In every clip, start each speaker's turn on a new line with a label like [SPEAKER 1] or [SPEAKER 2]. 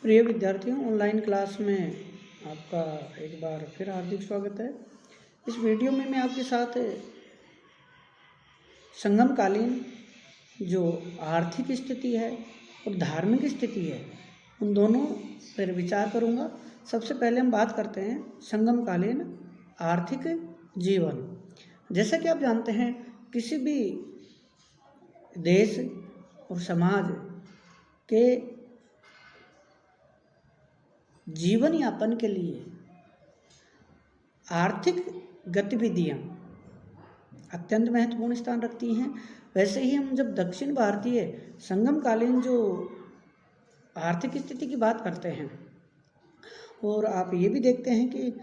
[SPEAKER 1] प्रिय विद्यार्थियों, online class में आपका एक बार फिर हार्दिक स्वागत है। इस वीडियो में मैं आपके साथ संगमकालीन जो आर्थिक स्थिति है और धार्मिक स्थिति है, उन दोनों पर विचार करूंगा। सबसे पहले हम बात करते हैं संगमकालीन आर्थिक जीवन। जैसा कि आप जानते हैं, किसी भी देश और समाज के जीवन यापन के लिए आर्थिक गतिविधियां अत्यंत महत्वपूर्ण स्थान रखती हैं। वैसे ही हम जब दक्षिण भारतीय संगमकालीन जो आर्थिक स्थिति की बात करते हैं, और आप ये भी देखते हैं कि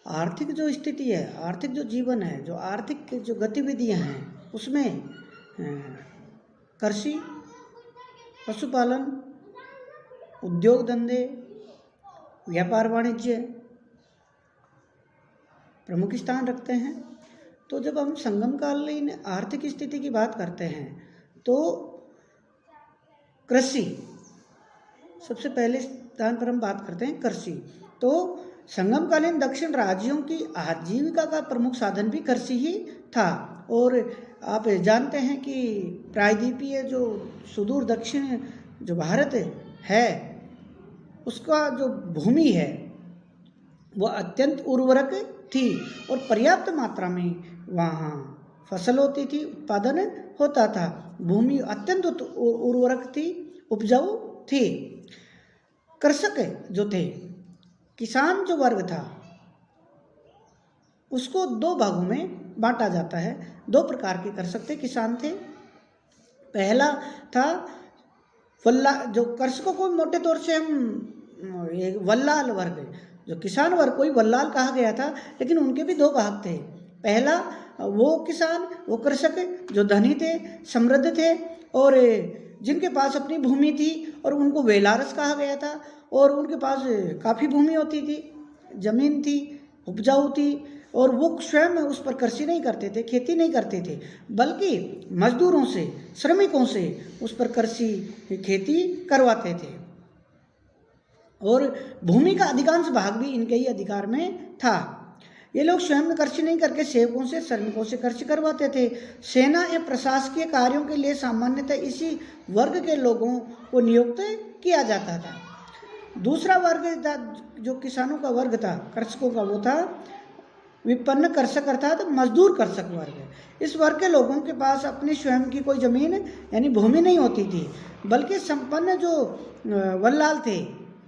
[SPEAKER 1] आर्थिक जो स्थिति है, आर्थिक जो जीवन है, जो आर्थिक जो गतिविधियां हैं, उसमें कृषि, पशुपालन, उद्योग धंधे, व्यापार वाणिज्य प्रमुख स्थान रखते हैं। तो जब हम संगमकालीन आर्थिक स्थिति की बात करते हैं तो कृषि सबसे पहले स्थान पर हम बात करते हैं। कृषि तो संगमकालीन दक्षिण राज्यों की आजीविका का प्रमुख साधन भी कृषि ही था। और आप जानते हैं कि प्रायद्वीपीय जो सुदूर दक्षिण जो भारत है, उसका जो भूमि है वह अत्यंत उर्वरक थी और पर्याप्त मात्रा में वहाँ फसल होती थी, उत्पादन होता था। भूमि अत्यंत उर्वरक थी, उपजाऊ थी। कृषक जो थे, किसान जो वर्ग था, उसको दो भागों में बांटा जाता है। दो प्रकार के कृषक थे, किसान थे। पहला था जो कृषकों को मोटे तौर से हम एक वल्लाल वर्ग, जो किसान वर्ग को ही वल्लाल कहा गया था, लेकिन उनके भी दो भाग थे। पहला वो किसान, वो कृषक जो धनी थे, समृद्ध थे और जिनके पास अपनी भूमि थी, और उनको वेलारस कहा गया था। और उनके पास काफ़ी भूमि होती थी, जमीन थी, उपजाऊ थी, और वो स्वयं उस पर कृषि नहीं करते थे, खेती नहीं करते थे, बल्कि मजदूरों से, श्रमिकों से उस पर कृषि खेती करवाते थे। और भूमि का अधिकांश भाग भी इनके ही अधिकार में था। ये लोग स्वयं कृषि नहीं करके सेवकों से, श्रमिकों से कृषि करवाते थे। सेना या प्रशासकीय कार्यों के लिए सामान्यतः इसी वर्ग के लोगों को नियुक्त किया जाता था। दूसरा वर्ग था जो किसानों का वर्ग था, कृषकों का, वो था विपन्न कृषक अर्थात मजदूर कृषक वर्ग। इस वर्ग के लोगों के पास अपनी स्वयं की कोई जमीन यानी भूमि नहीं होती थी, बल्कि संपन्न जो वल्लाल थे,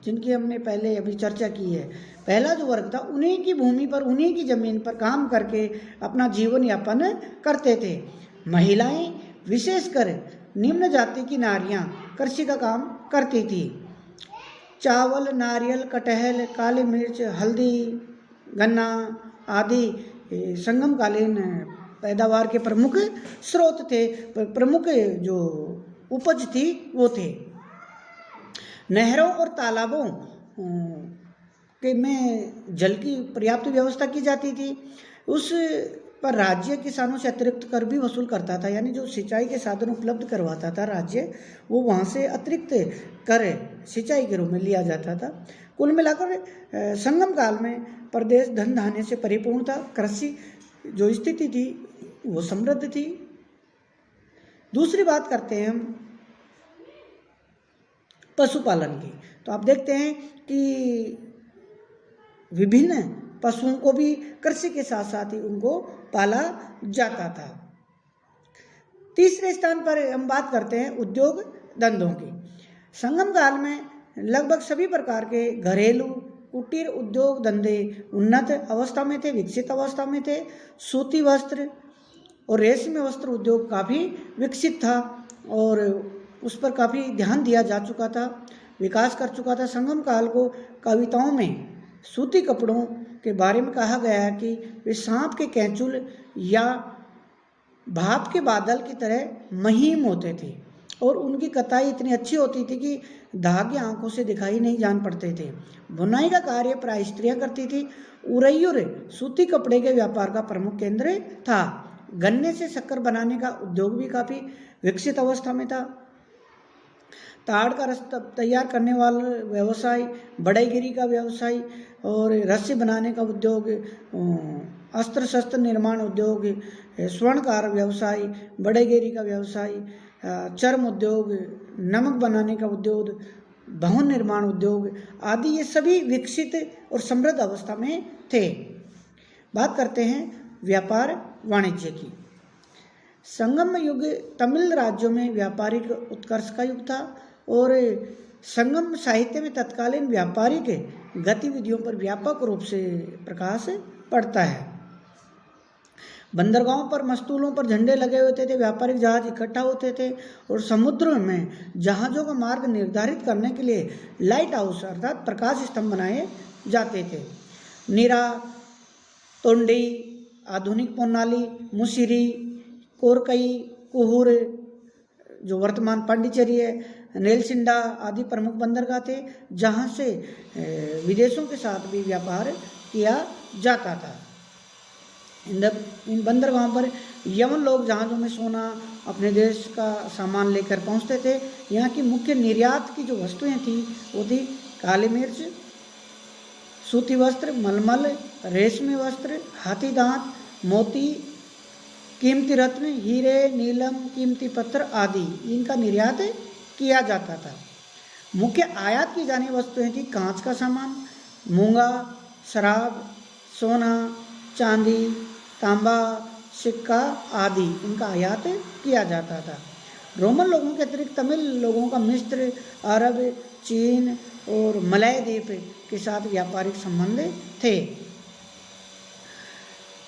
[SPEAKER 1] जिनकी हमने पहले अभी चर्चा की है, पहला जो वर्ग था, उन्हीं की भूमि पर, उन्हीं की जमीन पर काम करके अपना जीवन यापन करते थे। महिलाएं, विशेषकर निम्न जाति की नारियां कृषि का काम करती थी। चावल, नारियल, कटहल, काली मिर्च, हल्दी, गन्ना आदि संगमकालीन पैदावार के प्रमुख स्रोत थे, प्रमुख जो उपज थी वो थे। नहरों और तालाबों के में जल की पर्याप्त व्यवस्था की जाती थी। उस पर राज्य किसानों से अतिरिक्त कर भी वसूल करता था, यानी जो सिंचाई के साधन उपलब्ध करवाता था राज्य, वो वहाँ से अतिरिक्त कर सिंचाई के रूप में लिया जाता था। कुल मिलाकर संगम काल में प्रदेश धन धान्य से परिपूर्ण था। कृषि जो स्थिति थी वो समृद्ध थी। दूसरी बात करते हैं हम पशुपालन की। तो आप देखते हैं कि विभिन्न पशुओं को भी कृषि के साथ साथ ही उनको पाला जाता था। तीसरे स्थान पर हम बात करते हैं उद्योग धंधों की। संगम काल में लगभग सभी प्रकार के घरेलू कुटीर उद्योग धंधे उन्नत अवस्था में थे, विकसित अवस्था में थे। सूती वस्त्र और रेशमी वस्त्र उद्योग काफ़ी विकसित था और उस पर काफ़ी ध्यान दिया जा चुका था, विकास कर चुका था। संगम काल को कविताओं में सूती कपड़ों के बारे में कहा गया है कि वे सांप के कैंचुल या भाप के बादल की तरह महीम होते थे, और उनकी कताई इतनी अच्छी होती थी कि धागे आंखों से दिखाई नहीं जान पड़ते थे। बुनाई का कार्य प्राय स्त्रियां करती थी। उरैयुर सूती कपड़े के व्यापार का प्रमुख केंद्र था। गन्ने से शक्कर बनाने का उद्योग भी काफ़ी विकसित अवस्था में था। ताड़ का रस तैयार करने वाला व्यवसाय, बढ़ईगिरी का व्यवसाय और रस्सी बनाने का उद्योग, अस्त्र शस्त्र निर्माण उद्योग, स्वर्णकार व्यवसाय, बढ़ईगिरी का व्यवसाय, चर्म उद्योग, नमक बनाने का उद्योग, भवन निर्माण उद्योग आदि ये सभी विकसित और समृद्ध अवस्था में थे। बात करते हैं व्यापार वाणिज्य की। संगम युग तमिल राज्यों में व्यापारिक उत्कर्ष का युग था और संगम साहित्य में तत्कालीन व्यापारिक गतिविधियों पर व्यापक रूप से प्रकाश पड़ता है। बंदरगाहों पर मस्तूलों पर झंडे लगे होते थे, व्यापारिक जहाज इकट्ठा होते थे और समुद्र में जहाज़ों का मार्ग निर्धारित करने के लिए लाइट हाउस अर्थात प्रकाश स्तंभ बनाए जाते थे। नीरा, तोंडी, आधुनिक पोन्नाली, मुसिरी, कोरकई, कुहूर जो वर्तमान पांडिचेरी है, नेलसिंडा आदि प्रमुख बंदरगाह थे जहाँ से विदेशों के साथ भी व्यापार किया जाता था। इन बंदरगाहों पर यमन लोग जहाज़ों में सोना अपने देश का सामान लेकर पहुँचते थे। यहाँ की मुख्य निर्यात की जो वस्तुएं थी वो थी काली मिर्च, सूती वस्त्र, मलमल, रेशमी वस्त्र, हाथी दांत, मोती, कीमती रत्न, हीरे, नीलम, कीमती पत्थर आदि इनका निर्यात किया जाता था। मुख्य आयात की जाने वस्तुएं थी कांच का सामान, मूंगा, शराब, सोना, चांदी, तांबा, सिक्का आदि इनका आयात किया जाता था। रोमन लोगों के अतिरिक्त तमिल लोगों का मिस्र, अरब, चीन और मलय द्वीप के साथ व्यापारिक संबंध थे।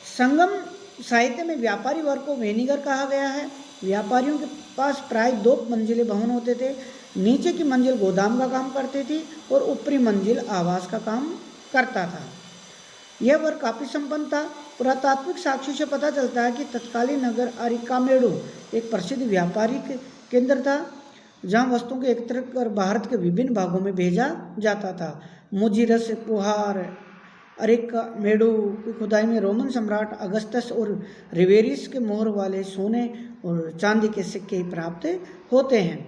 [SPEAKER 1] संगम साहित्य में व्यापारी वर्ग को वेनिगर कहा गया है। व्यापारियों के पास प्राय 2 मंजिले भवन होते थे। नीचे की मंजिल गोदाम का काम करती थी और ऊपरी मंजिल आवास का काम करता था। यह वर्ग काफ़ी संपन्न था। पुरातात्विक साक्ष्य से पता चलता है कि तत्कालीन नगर अरिकामेडु एक प्रसिद्ध व्यापारिक केंद्र था जहाँ वस्तुओं को एकत्र कर भारत के विभिन्न भागों में भेजा जाता था। मुजीरस, पुहार, अरिकामेडु की खुदाई में रोमन सम्राट अगस्टस और रिवेरिस के मोहर वाले सोने और चांदी के सिक्के प्राप्त होते हैं।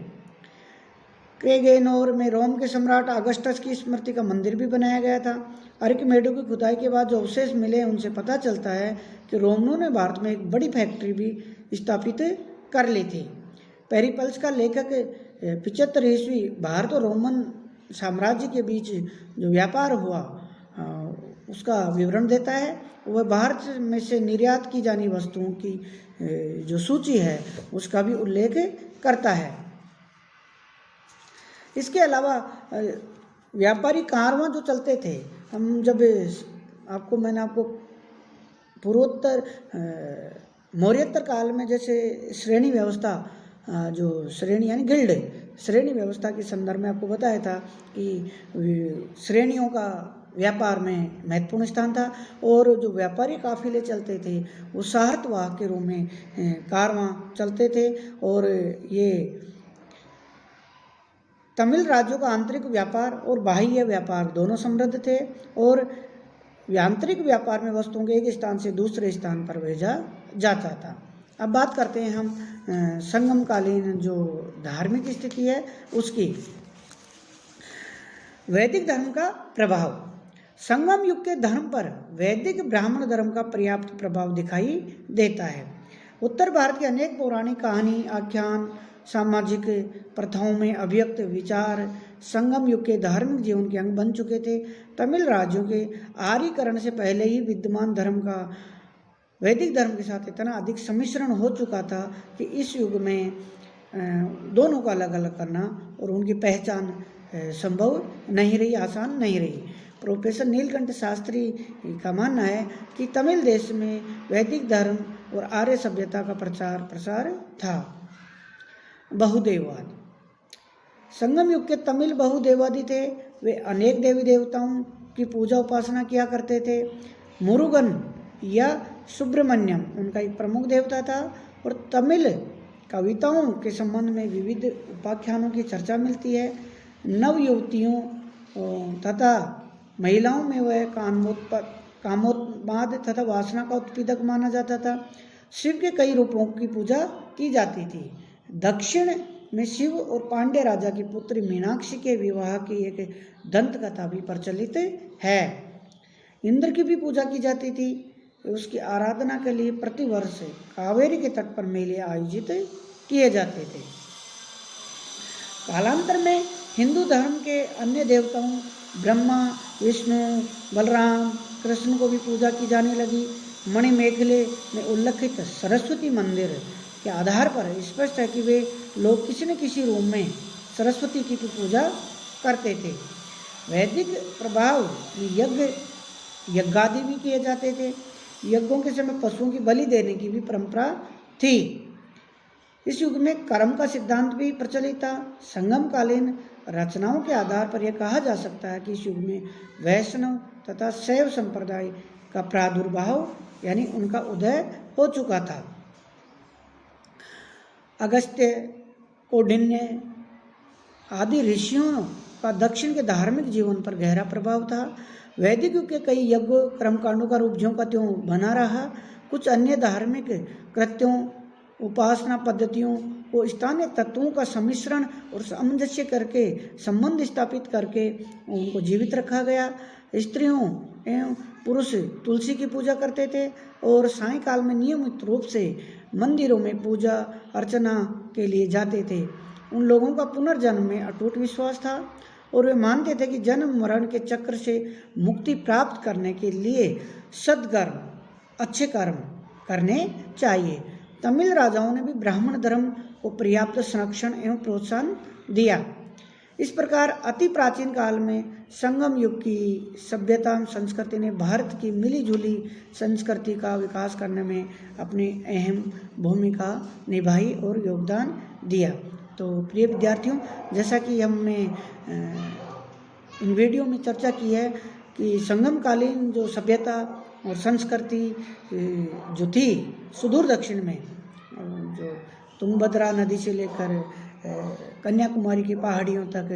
[SPEAKER 1] क्रेगेनोर में रोम के सम्राट अगस्टस की स्मृति का मंदिर भी बनाया गया था। अरिकामेडु की खुदाई के बाद जो अवशेष मिले उनसे पता चलता है कि रोमनों ने भारत में एक बड़ी फैक्ट्री भी स्थापित कर ली थी। पेरिपल्स का लेखक 75 ईस्वी भारत और रोमन साम्राज्य के बीच जो व्यापार हुआ उसका विवरण देता है। वह भारत में से निर्यात की जानी वस्तुओं की जो सूची है उसका भी उल्लेख करता है। इसके अलावा व्यापारी कारवां जो चलते थे, हम जब मैंने आपको पूर्वोत्तर मौर्योत्तर काल में जैसे श्रेणी व्यवस्था जो श्रेणी यानी गिल्ड श्रेणी व्यवस्था के संदर्भ में आपको बताया था कि श्रेणियों का व्यापार में महत्वपूर्ण स्थान था और जो व्यापारी काफिले चलते थे वो साहतवाह के रूप में कारवां चलते थे और ये तमिल राज्यों का आंतरिक व्यापार और बाह्य व्यापार दोनों समृद्ध थे और आंतरिक व्यापार में वस्तुओं को एक स्थान से दूसरे स्थान पर भेजा जाता था। अब बात करते हैं हम संगमकालीन जो धार्मिक स्थिति है उसकी। वैदिक धर्म का प्रभाव। संगम युग के धर्म पर वैदिक ब्राह्मण धर्म का पर्याप्त प्रभाव दिखाई देता है। उत्तर भारत के अनेक पौराणिक कहानी, आख्यान, सामाजिक प्रथाओं में अभिव्यक्त विचार संगम युग के धार्मिक जीवन के अंग बन चुके थे। तमिल राज्यों के आर्यीकरण से पहले ही विद्यमान धर्म का वैदिक धर्म के साथ इतना अधिक सम्मिश्रण हो चुका था कि इस युग में दोनों को अलग अलग करना और उनकी पहचान संभव नहीं रही, आसान नहीं रही। प्रोफेसर नीलकंठ शास्त्री का मानना है कि तमिल देश में वैदिक धर्म और आर्य सभ्यता का प्रचार प्रसार था। बहुदेववाद। संगम युग के तमिल बहुदेववादी थे। वे अनेक देवी देवताओं की पूजा उपासना किया करते थे। मुरुगन या सुब्रमण्यम उनका एक प्रमुख देवता था और तमिल कविताओं के संबंध में विविध उपाख्यानों की चर्चा मिलती है। नव युवतियों तथा महिलाओं में वह कामोन्माद तथा वासना का उत्पीड़क माना जाता था। शिव के कई रूपों की पूजा की जाती थी। दक्षिण में शिव और पांड्य राजा की पुत्री मीनाक्षी के विवाह की एक दंत कथा भी प्रचलित है। इंद्र की भी पूजा की जाती थी। उसकी आराधना के लिए प्रतिवर्ष कावेरी के तट पर मेले आयोजित किए जाते थे। कालांतर में हिंदू धर्म के अन्य देवताओं ब्रह्मा, विष्णु, बलराम, कृष्ण को भी पूजा की जाने लगी। मणिमेखले में उल्लेखित सरस्वती मंदिर के आधार पर स्पष्ट है कि वे लोग किसी न किसी रूप में सरस्वती की पूजा करते थे। वैदिक प्रभाव यज्ञादि भी किए जाते थे। यज्ञों के समय पशुओं की बलि देने की भी परंपरा थी। इस युग में कर्म का सिद्धांत भी प्रचलित था। संगमकालीन रचनाओं के आधार पर यह कहा जा सकता है कि इस युग में वैष्णव तथा शैव संप्रदाय का प्रादुर्भाव यानी उनका उदय हो चुका था। अगस्त्य, कौंडिन्य आदि ऋषियों का दक्षिण के धार्मिक जीवन पर गहरा प्रभाव था। वैदिक युग के कई यज्ञ कर्मकांडों का रूप ज्यों का त्यों बना रहा। कुछ अन्य धार्मिक कृत्यों, उपासना पद्धतियों को स्थानीय तत्वों का सम्मिश्रण और सामंजस्य करके संबंध स्थापित करके उनको जीवित रखा गया। स्त्रियों एवं पुरुष तुलसी की पूजा करते थे और सायंकाल में नियमित रूप से मंदिरों में पूजा अर्चना के लिए जाते थे। उन लोगों का पुनर्जन्म में अटूट विश्वास था और वे मानते थे कि जन्म मरण के चक्र से मुक्ति प्राप्त करने के लिए सद्कर्म, अच्छे कर्म करने चाहिए। तमिल राजाओं ने भी ब्राह्मण धर्म को पर्याप्त संरक्षण एवं प्रोत्साहन दिया। इस प्रकार अति प्राचीन काल में संगम युग की सभ्यता संस्कृति ने भारत की मिलीजुली संस्कृति का विकास करने में अपनी अहम भूमिका निभाई और योगदान दिया। तो प्रिय विद्यार्थियों, जैसा कि हमने इन वीडियो में चर्चा की है कि संगमकालीन जो सभ्यता और संस्कृति जो थी सुदूर दक्षिण में, जो तुंगभद्रा नदी से लेकर कन्याकुमारी की पहाड़ियों तक,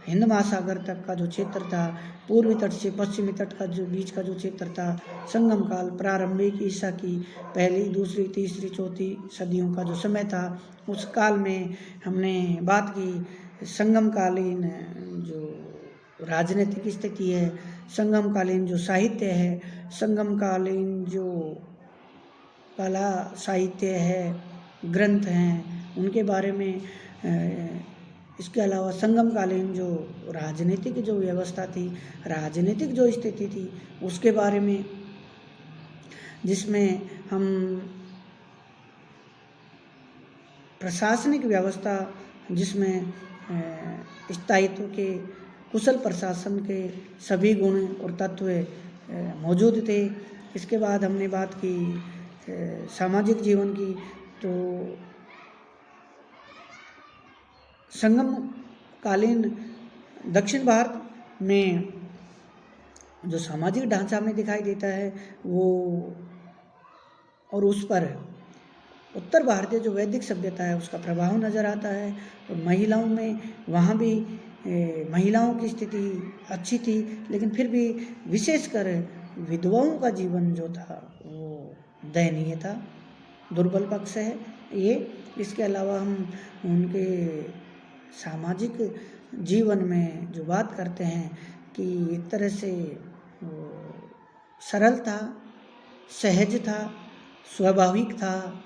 [SPEAKER 1] हिंद महासागर तक का जो क्षेत्र था, पूर्वी तट से पश्चिमी तट का जो बीच का जो क्षेत्र था, संगम काल प्रारंभिक ईसा की पहली, दूसरी, तीसरी, चौथी सदियों का जो समय था, उस काल में हमने बात की संगमकालीन जो राजनीतिक स्थिति है, संगमकालीन जो साहित्य है, संगमकालीन जो कला साहित्य है, ग्रंथ हैं, उनके बारे में। इसके अलावा संगमकालीन जो राजनीतिक जो व्यवस्था थी, राजनीतिक जो स्थिति थी, उसके बारे में, जिसमें हम प्रशासनिक व्यवस्था, जिसमें स्थायित्व के, कुशल प्रशासन के सभी गुण और तत्व मौजूद थे। इसके बाद हमने बात की सामाजिक जीवन की। तो संगमकालीन दक्षिण भारत में जो सामाजिक ढांचा हमें दिखाई देता है वो, और उस पर उत्तर भारतीय जो वैदिक सभ्यता है उसका प्रभाव नज़र आता है। और महिलाओं में वहाँ भी महिलाओं की स्थिति अच्छी थी, लेकिन फिर भी विशेषकर विधवाओं का जीवन जो था वो दयनीय था, दुर्बल पक्ष है ये। इसके अलावा हम उनके सामाजिक जीवन में जो बात करते हैं कि एक तरह से सरल था, सहज था, स्वाभाविक था,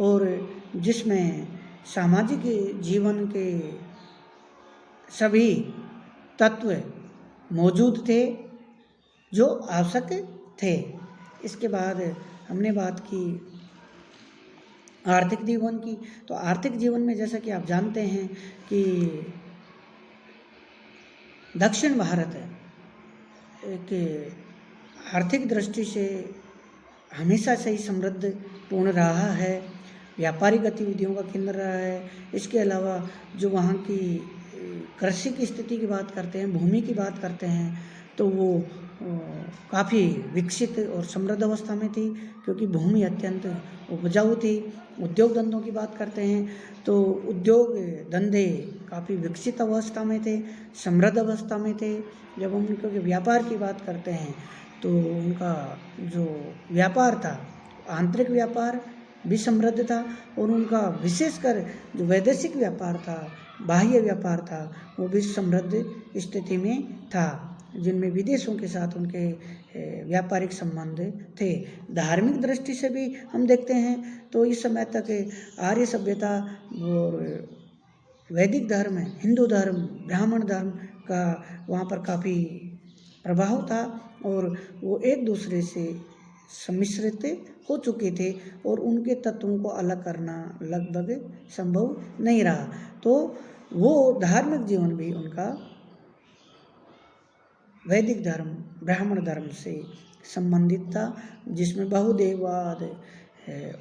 [SPEAKER 1] और जिसमें सामाजिक जीवन के सभी तत्व मौजूद थे जो आवश्यक थे। इसके बाद हमने बात की आर्थिक जीवन की। तो आर्थिक जीवन में जैसा कि आप जानते हैं कि दक्षिण भारत एक आर्थिक दृष्टि से हमेशा से ही समृद्ध पूर्ण रहा है, व्यापारिक गतिविधियों का केंद्र रहा है। इसके अलावा जो वहाँ की कृषि की स्थिति की बात करते हैं, भूमि की बात करते हैं, तो वो काफ़ी विकसित और समृद्ध अवस्था में थी, क्योंकि भूमि अत्यंत उपजाऊ थी। उद्योग धंधों की बात करते हैं तो उद्योग धंधे काफ़ी विकसित अवस्था में थे, समृद्ध अवस्था में थे। जब हम उनके व्यापार की बात करते हैं तो उनका जो व्यापार था, आंतरिक व्यापार भी समृद्ध था और उनका विशेषकर जो वैदेशिक व्यापार था, बाह्य व्यापार था, वो भी समृद्ध स्थिति में था, जिनमें विदेशों के साथ उनके व्यापारिक संबंध थे। धार्मिक दृष्टि से भी हम देखते हैं तो इस समय तक आर्य सभ्यता और वैदिक धर्म, हिंदू धर्म, ब्राह्मण धर्म का वहाँ पर काफ़ी प्रभाव था और वो एक दूसरे से सम्मिश्रित हो चुके थे और उनके तत्वों को अलग करना लगभग संभव नहीं रहा। तो वो धार्मिक जीवन भी उनका वैदिक धर्म, ब्राह्मण धर्म से संबंधित था, जिसमें बहुदेववाद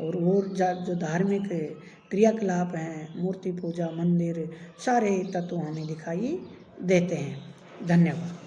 [SPEAKER 1] और जो धार्मिक क्रियाकलाप हैं, मूर्ति पूजा, मंदिर, सारे तत्व हमें दिखाई देते हैं। धन्यवाद।